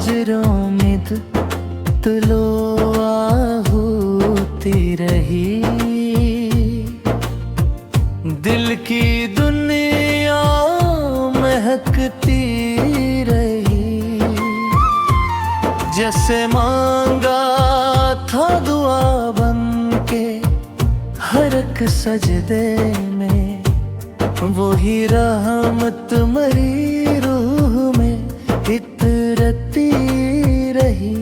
नजरों में तुलो आहूती रही, दिल की दुनिया महकती रही। जैसे मांगा था दुआ बन के हर एक सजदे में, वही रहमत मरी रूह में इतरती रही।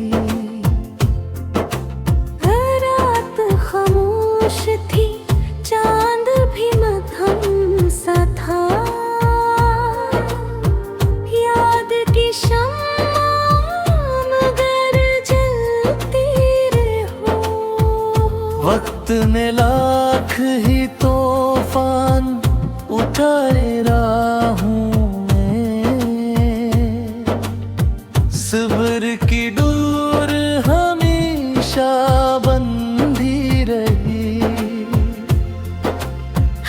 रात खामोश थी, चांद भी मध्यम सा था, याद की शम्मा मगर जलती रहो। वक्त ने लाख ही तूफान उठाए राहों में, सब्र की डोर हमेशा बंधी रही।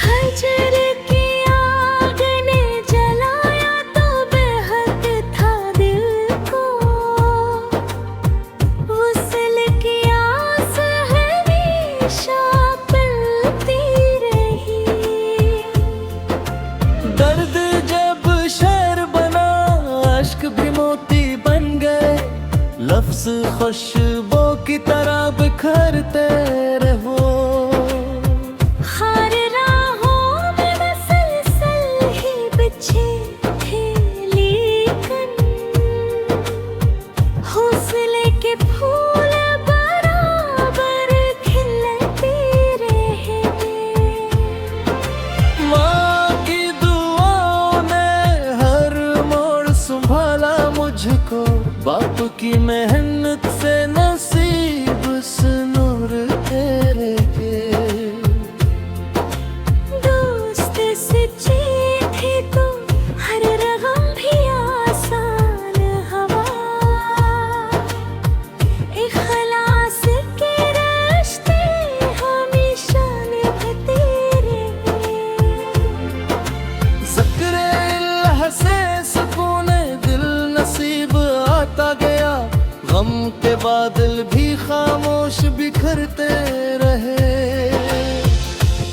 हजर की आग ने जलाया तो बेहद था दिल को, वुसल की आस हमेशा पलती रही। दर्द जब शहर बना, अश्क भी मोती बन गए, लफ्ज खुशबू की तरह बिखरते रहो। खार राहों में मसलसल ही बिछे थे लेकिन, हौसले के फूल बराबर खिलते रहे। माँ की दुआओं ने हर मोड़ संभाला मुझको, बाप की मेहनत से नसीब नूर तेरे के। दोस्त सच्चे थे तो हर रगम भी आसान हवा, इखलास के रिश्ते हमेशा निभते रहे। ज़िक्र इल्लाह से सुकून दिल नसीब आता गया, गम के बादल भी खामोश बिखरते रहे।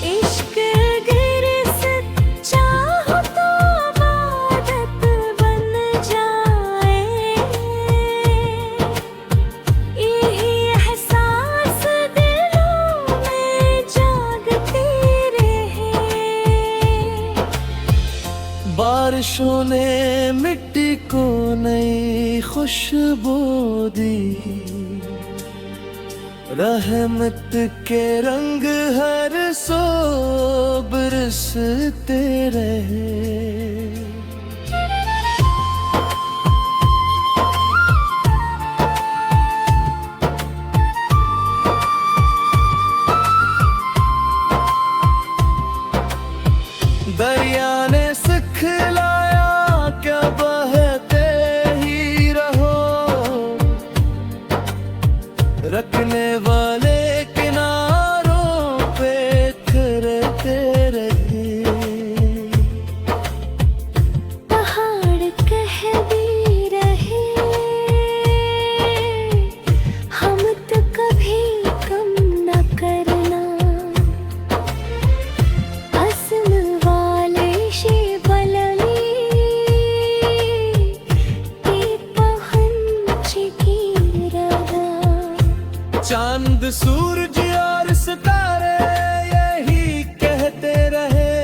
इश्क अगर सच्चा हो तो इबादत बन जाए, यही एहसास दिलों में जागते रहे। बारिशों ने मिट्टी को नई खुशबू दी, रहमत के रंग हर सो बरसते रहे। दरिया ने सिखलाया क्या बहते ही रहो, रखने वाले किनारों पे करते रहे। पहाड़ कह भी रहे, हम तो कभी कम न करना। असम वाले शिवलली की पहुंच की रहा। चांद सूरज और सितारे यही कहते रहे,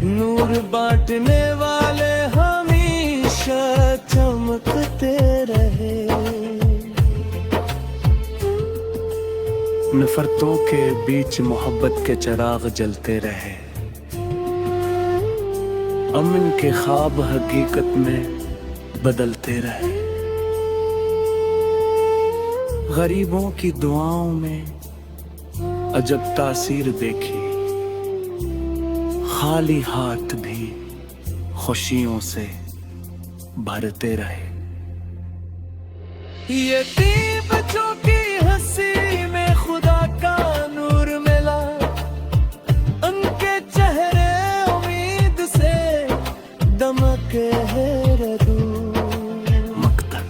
नूर बांटने वाले हमेशा चमकते रहे। नफरतों के बीच मोहब्बत के चिराग जलते रहे, अमन के ख्वाब हकीकत में बदलते रहे। गरीबों की दुआओं में अजब तासीर देखी, खाली हाथ भी खुशियों से भरते रहे। यतीम बच्चों की हंसी में खुदा का नूर मिला, उनके चेहरे उम्मीद से दमके है रदू। मकतल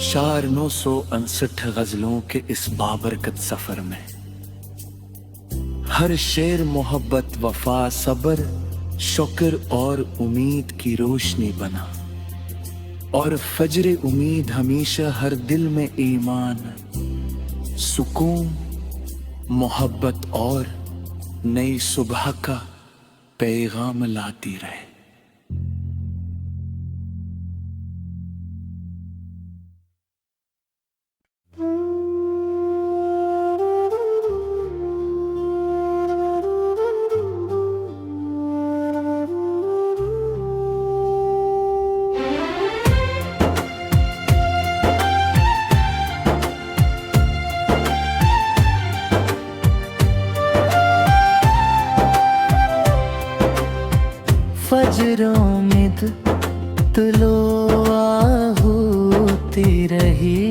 4959 गजलों के इस बाबरकत सफर में हर शेर मोहब्बत, वफा, सब्र, शुक्र और उम्मीद की रोशनी बना। और फजरे उम्मीद हमेशा हर दिल में ईमान, सुकून, मोहब्बत और नई सुबह का पैगाम लाती रहे। फजरों में तुलो होती रही,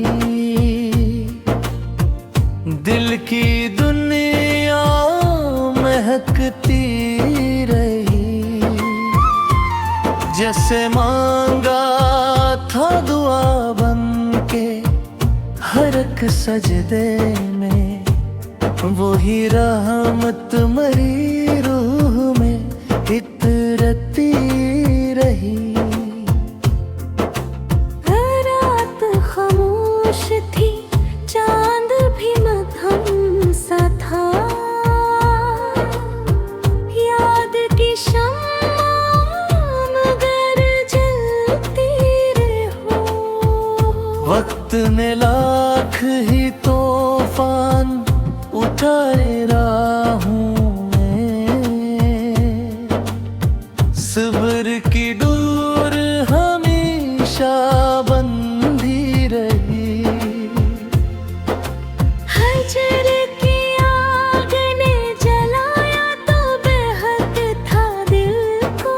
दिल की दुनिया महकती रही। जैसे मांगा था दुआ बन के हर एक सजदे में, वही रहमत मरी रूह में इतरती रही। रात खामोश थी, चांद भी मध्यम सा था। याद की शम्मा मगर जलती रहो। वक्त ने लाख ही तूफान उठाए राहों में, सब्र की डोर हमेशा बंधी रही। हजर की आग ने जलाया तो बेहद था दिल को।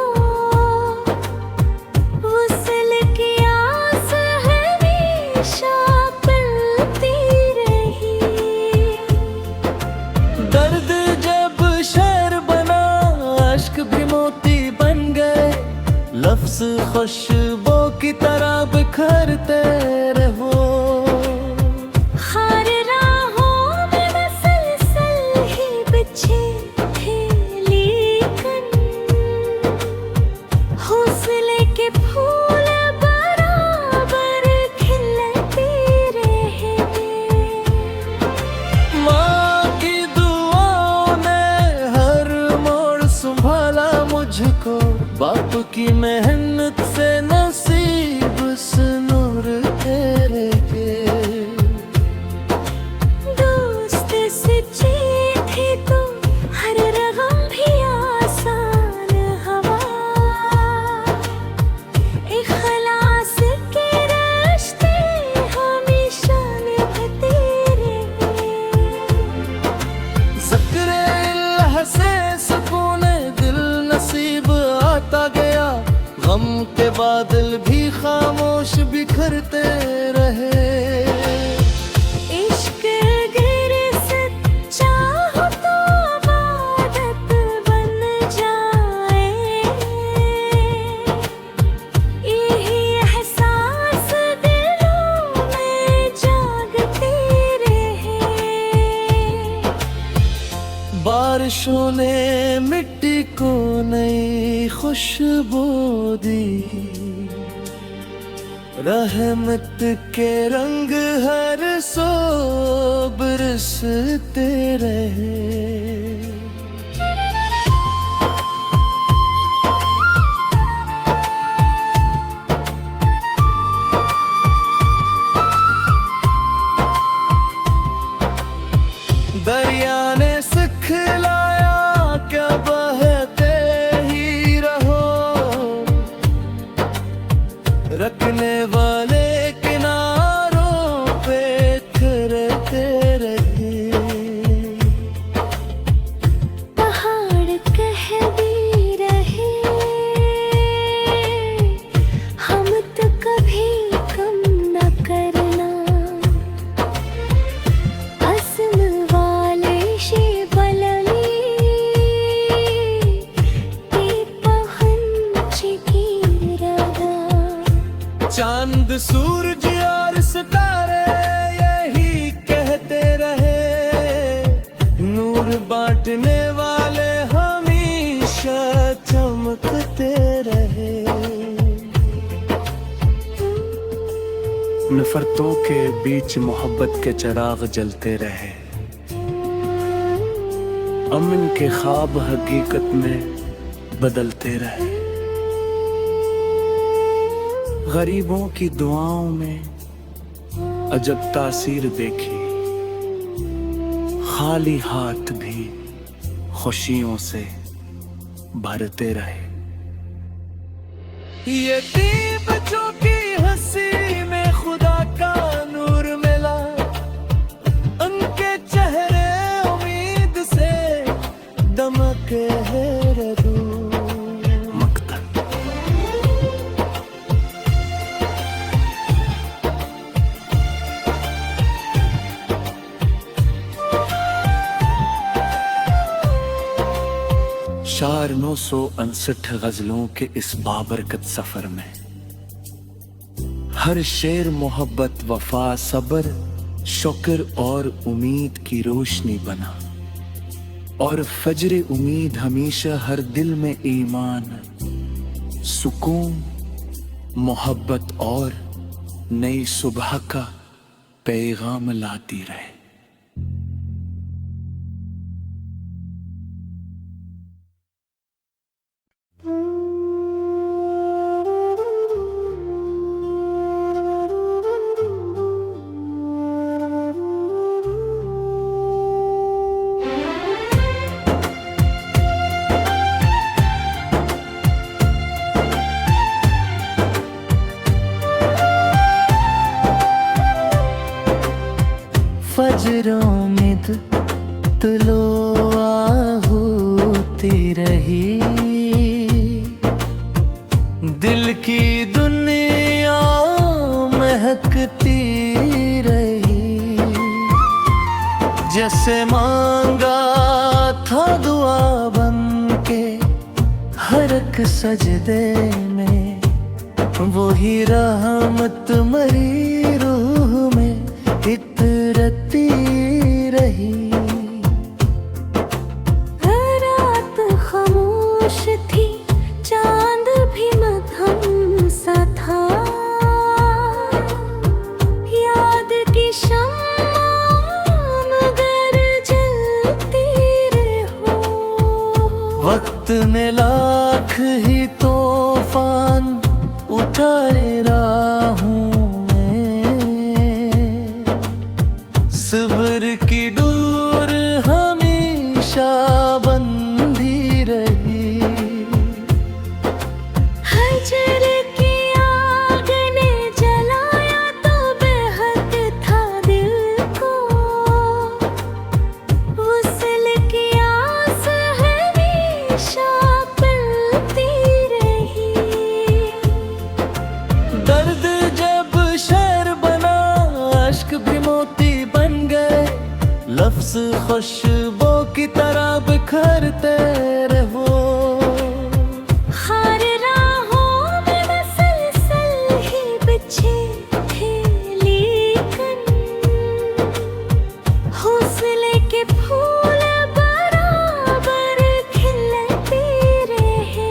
वसल की आस हमेशा पलती रही। दर्द जब शहर बना, अश्क भी मोती बन गए। लफ्ज खुशबू की तरह बिखरते रहो। खार राहों में मसलसल ही बिछे थे लेकिन, हौसले के फूल बराबर खिलते रहे। माँ की दुआओं ने हर मोड़ संभाला मुझको, बाप की मेहनत से नसीब से नूर तेरे के। दोस्त सच्चे थे तो हर रगम भी आसान हवा। इखलास के रिश्ते हमेशा निभते रहे। ज़िक्र इल्लाह से सुकून दिल नसीब आता गया। गम के बादल भी खामोश बिखरते रहे। इश्क अगर सच्चा हो तो इबादत बन जाए। यही एहसास दिलों में जागते रहे। बारिशों ने मिट्टी को नई खुशबू दी, रहमत के रंग हर सो बरसते रहे। दरिया ने सिखलाया क्या बहते ही रहो, रखने वाले किनारों पे ठहरते रहे। पहाड़ कह भी रहे, हम तो कभी कम न करना। असम वाले शे बलली ते पहंच की रगा। चांद सूरज और सितारे चमकते रहे। नफरतों के बीच मोहब्बत के चिराग जलते रहे। अमन के ख्वाब हकीकत में बदलते रहे। गरीबों की दुआओं में अजब तासीर देखी। खाली हाथ भी खुशियों से भरते रहे। ये दीप जो की हंसी में खुदा का नूर मिला, उनके चेहरे उम्मीद से दमके है दूर। मक्तल शार 959 गजलों के इस बाबरकत सफर में हर शेर मोहब्बत, वफा, सब्र, शुक्र और उम्मीद की रोशनी बना। और फजर उम्मीद हमेशा हर दिल में ईमान, सुकून, मोहब्बत और नई सुबह का पैगाम लाती रहे। फजरों में तुलो आहूती रही, दिल की दुनिया महकती रही। जैसे मांगा था दुआ बन के हर एक सजदे में, वही रहमत मरी रूह में इतरती रही। रात खामोश थी, चांद भी मध्यम सा था। याद की शम्मा मगर जलती रहो। वक्त ने लाख ही तूफान उठाए राहों में, सब्र की डोर हमेशा बंधी रही। हजर की आग ने जलाया तो बेहद था दिल को। वसल की आस हमेशा पलती रही। दर्द जब शेर बना, अश्क भी मोती बन गए। लफ्ज खुशबू की तरह बिखरते रहो। खार राहों में मसलसल ही बिछे थे, लेकिन हौसले के फूल बराबर खिलते रहे।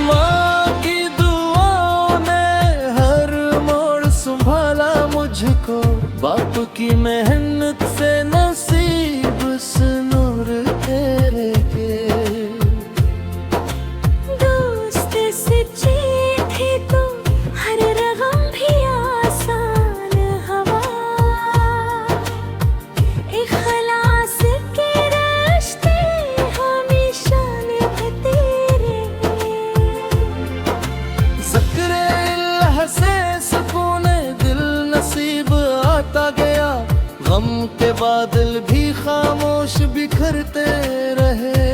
माँ की दुआओं ने हर मोड़ संभाला मुझको। बाप की मेहनत से नसीब नूर तेरे के। दोस्त सच्चे थे तो हर रगम भी आसान हवा। इखलास के रिश्ते हमेशा निभते रहे। ज़िक्र इल्लाह से सुकून दिल नसीब आता गया। गम के बादल भी खामोश बिखरते रहे।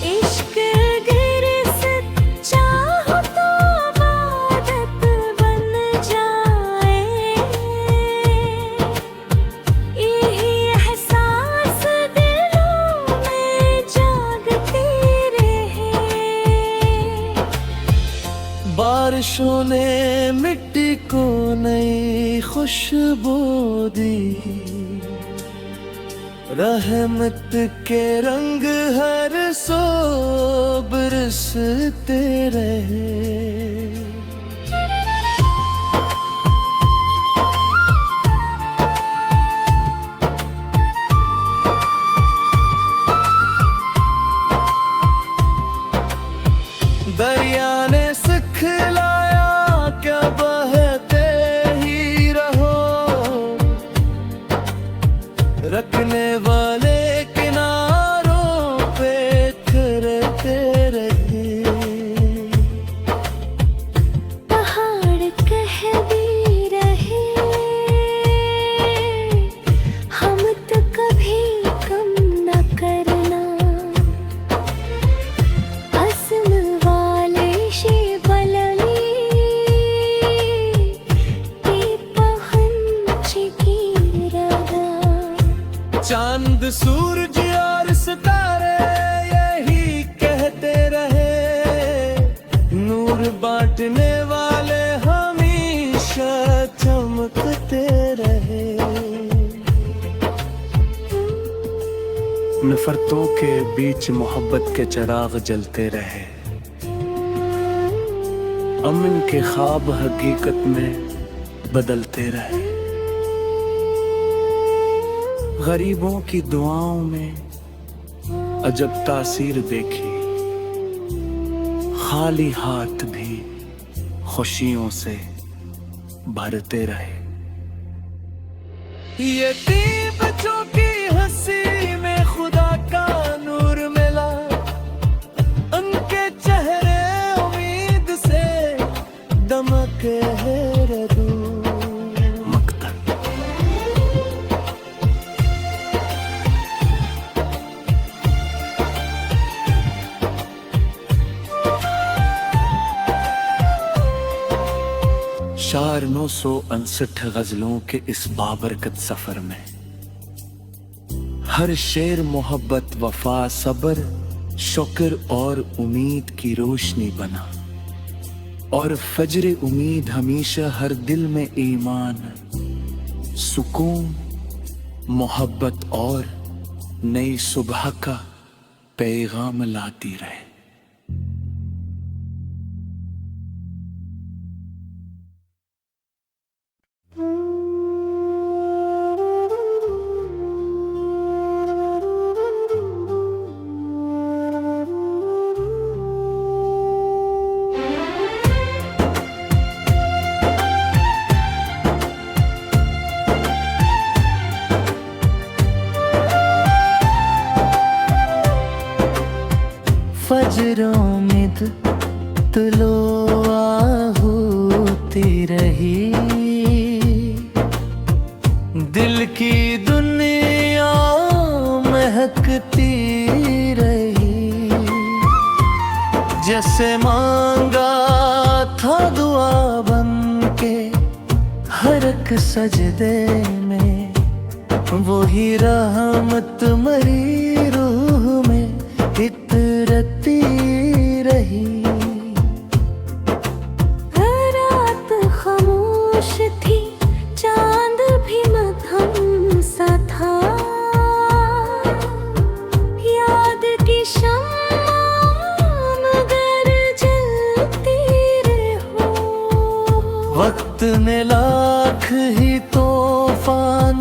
इश्क अगर सच्चा हो तो इबादत बन जाए। यही एहसास दिलों में जागते रहे। बारिशों ने मिट्टी को नई खुशबू दी। रहमत के रंग हर सो बरसते रहे। दरिया ने सिखलाया क्या बहते ही रहो, रखने वाले किनारों पे ठहरते रहे। पहाड़ कह भी रहे हम तो कभी कम न करना, असम वाले शे बलनी ते पहुंच की रगा। चांद सूरज और सितारे यही कहते रहे, नूर बांटने वाले हमेशा चमकते रहे। नफरतों के बीच मोहब्बत के चिराग जलते रहे, अमन के ख्वाब हकीकत में बदलते रहे। गरीबों की दुआओं में अजब तासीर देखी, खाली हाथ भी खुशियों से भरते रहे। यतीम बच्चों की हंसी में खुदा का नूर मिला, उनके चेहरे उम्मीद से दमके है दूर। मक्तल शार 959 गजलों के इस बाबरकत सफर में हर शेर मोहब्बत, वफा, सब्र, शुक्र और उम्मीद की रोशनी बना। और फजर उम्मीद हमेशा हर दिल में ईमान, सुकून, मोहब्बत और नई सुबह का पैगाम लाती रहे। फजरों में तुलो होती रही, दिल की दुनिया महकती रही। जैसे मांगा था दुआ बन के हर एक सजदे में, वही रहमत मरी रूह में इतरती रही। रात खामोश थी, चांद भी मध्यम सा था, याद की शम्मा मगर जलती रहो। वक्त ने लाख ही तूफान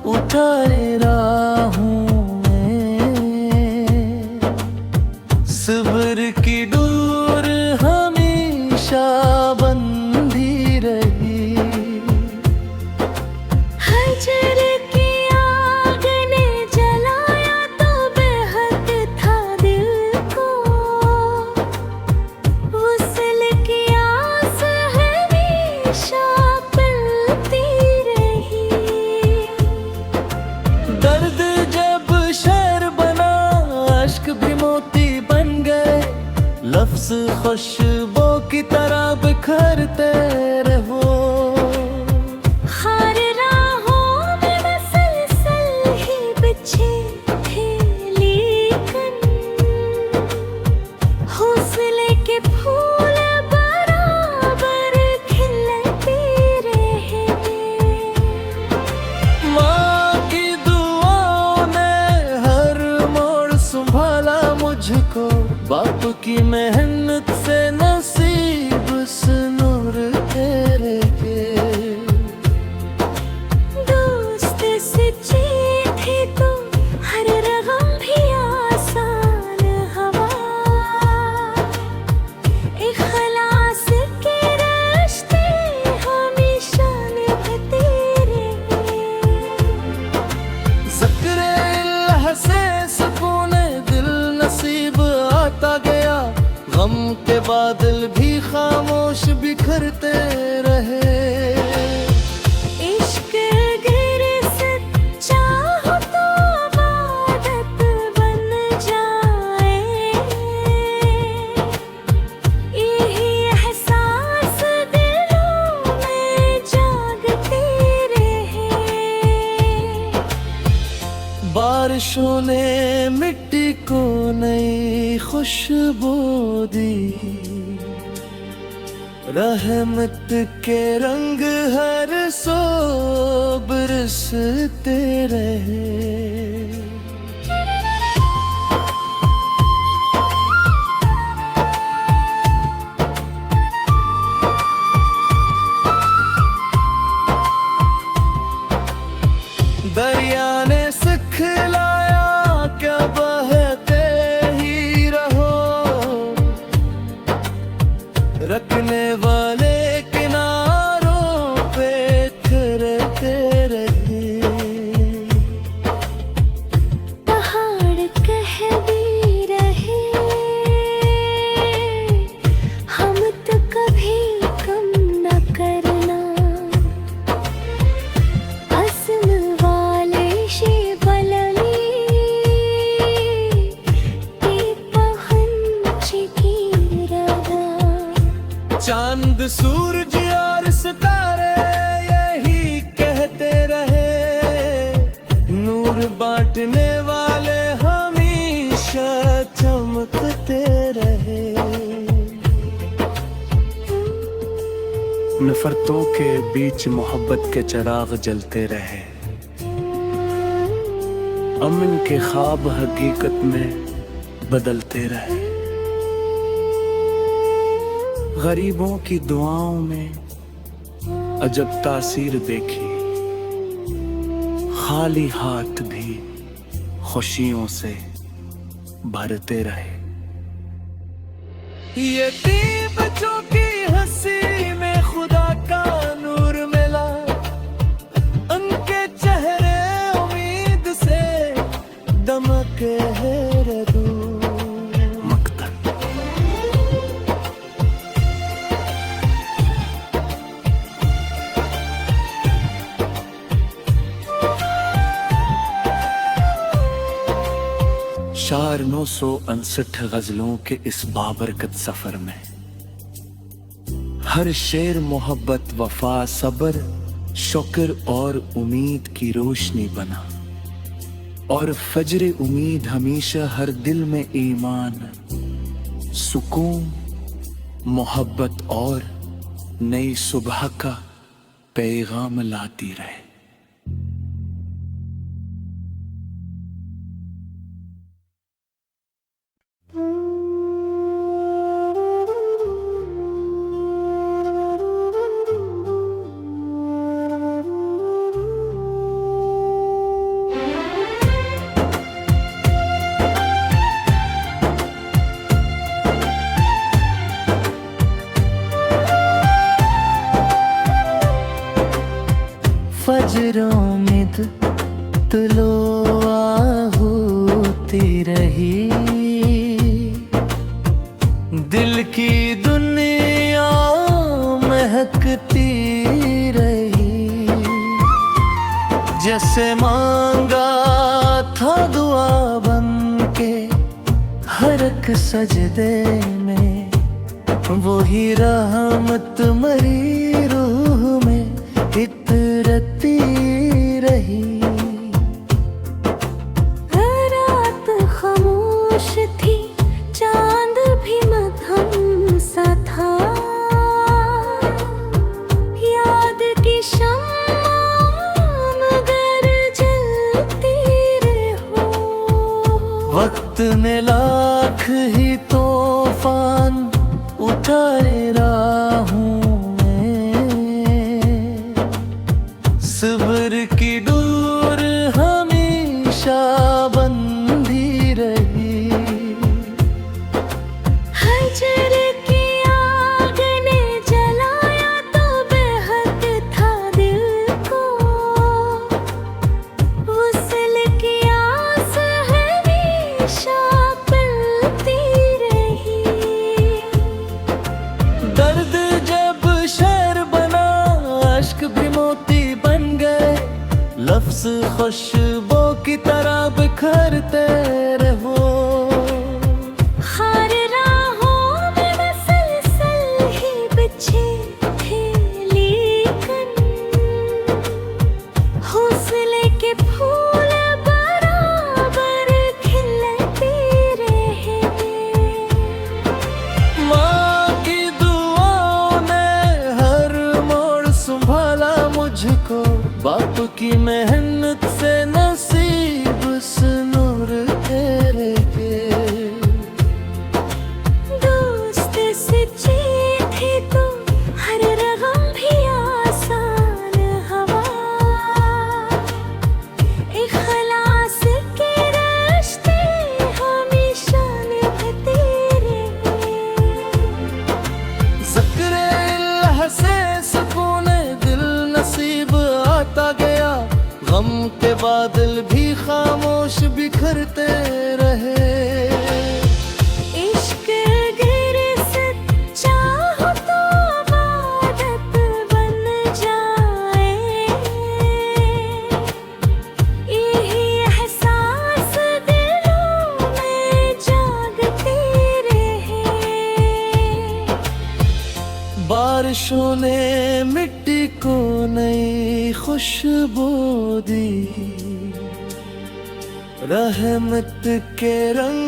उठाए राहों में, सब्र की डोर हमेशा बंधी रही। हजर की आग ने जलाया तो बेहद था दिल को, वुसल की आस हमेशा पलती रही। दर्द जब शेर बना, अश्क भी मोती बन गए, लफ्ज खुशबू की तरह बिखरते रहो। खार राहों में मसलसल ही बिछे थे लेकिन, हौसले के फूल बराबर खिलते रहे। माँ की दुआओं ने को बाप की मेहनत से नसीब नूर तेरे के। दोस्त सच्चे थे तो हर रगम भी आसान हवा, इखलास के रिश्ते हमेशा निभते रहे। ज़िक्र इल्लाह से सुकून दिल नसीब आता गया, गम के बादल भी खामोश बिखरते रहे। इश्क अगर सच्चा हो तो इबादत बन जाए, यही एहसास दिलों में जागते रहे। बारिशों ने मिट्टी को नई खुशबू दी, रहमत के रंग हर सो बरसते रहे। दरिया ने सिखलाया क्या बहते ही रहो, रखने वाले किनारों पे ठहरते रहे। पहाड़ कह भी रहे हम तो कभी कम न करना, अज़्म वाले शे बलनी की पहुंच की रहा। चांद सूरज और सितारे यही कहते रहे, नूर बांटने वाले हमेशा चमकते रहे। नफरतों के बीच मोहब्बत के चिराग जलते रहे, अमन के ख्वाब हकीकत में बदलते रहे। गरीबों की दुआओं में अजब तासीर देखी, खाली हाथ भी खुशियों से भरते रहे। यतीम बच्चों की हंसी में खुदा का नूर मिला, उनके चेहरे उम्मीद से दमके है दूर। मक्तल शार 959 गजलों के इस बाबरकत सफर में हर शेर मोहब्बत, वफा, सब्र, शुक्र और उम्मीद की रोशनी बना। और फजर उम्मीद हमेशा हर दिल में ईमान, सुकून, मोहब्बत और नई सुबह का पैगाम लाती रहे। फजरों में तुलो होती रही, दिल की दुनिया महकती रही। जैसे मांगा था दुआ बन के हर एक सजदे में, वही रहमत मरी रूह में इतरती रही। रात खामोश थी, चांद भी मध्यम सा था, याद की शम्मा मगर जलती रहो। वक्त ने लाख ही तूफान उठाए रहा हूँ मैं, सब्र की डोर हमेशा बंधी रही। हजर की आग ने जलाया तो बेहद था दिल को, वसल की आस हमेशा पिलती रही। दर्द जब शहर बना, अश्क भी मोती बन गए, लफ्ज खुशबू की तरह बिखरते रहो। खार राहों में मसलसल ही बिछे थे लेकिन, हौसले के फूल बराबर खिलते रहे। माँ की दुआओं ने हर मोड़ संभाला मुझको, बाप की मेहनत से नसीब से नूर तेरे के। दोस्त सच्चे थे तो हर रगम भी आसान हवा, इखलास के रिश्ते हमेशा निभते रहे। ज़िक्र इल्लाह से सुकून दिल नसीब आता गया, गम के बादल भी खामोश बिखरते रहे। इश्क अगर सच्चा हो तो इबादत बन जाए, यही एहसास दिलों में जागते रहे। बारिशों ने मिट्टी को नई खुशबू दी, रहमत के रंग